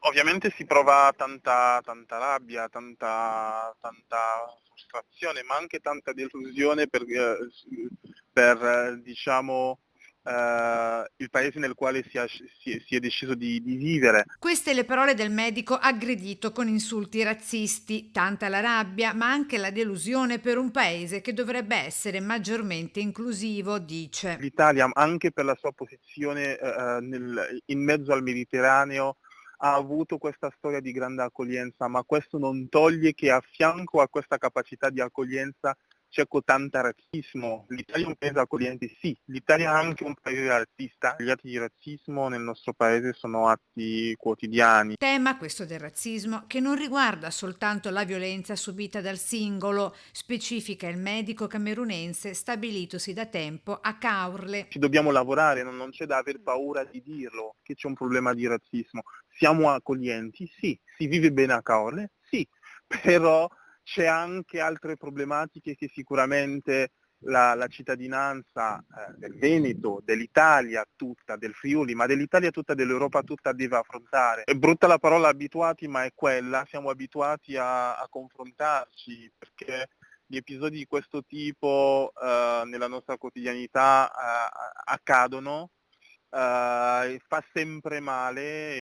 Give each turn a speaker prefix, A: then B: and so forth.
A: Ovviamente si prova tanta rabbia, tanta frustrazione, ma anche tanta delusione per diciamo, il paese nel quale si è deciso di vivere.
B: Queste le parole del medico aggredito con insulti razzisti, tanta la rabbia, ma anche la delusione per un paese che dovrebbe essere maggiormente inclusivo, dice.
A: L'Italia, anche per la sua posizione in mezzo al Mediterraneo, ha avuto questa storia di grande accoglienza, ma questo non toglie che a fianco a questa capacità di accoglienza c'è tanta razzismo. L'Italia è un paese accogliente, sì, l'Italia è anche un paese razzista. Gli atti di razzismo nel nostro paese sono atti quotidiani.
B: Tema, questo del razzismo, che non riguarda soltanto la violenza subita dal singolo, specifica il medico camerunense stabilitosi da tempo a Caorle.
A: Ci dobbiamo lavorare, non c'è da aver paura di dirlo, che c'è un problema di razzismo. Siamo accoglienti, sì, si vive bene a Caorle, sì, però c'è anche altre problematiche che sicuramente la cittadinanza del Veneto, dell'Italia tutta, del Friuli, ma dell'Italia tutta, dell'Europa tutta deve affrontare. È brutta la parola abituati, ma è quella, siamo abituati a confrontarci, perché gli episodi di questo tipo nella nostra quotidianità accadono, e fa sempre male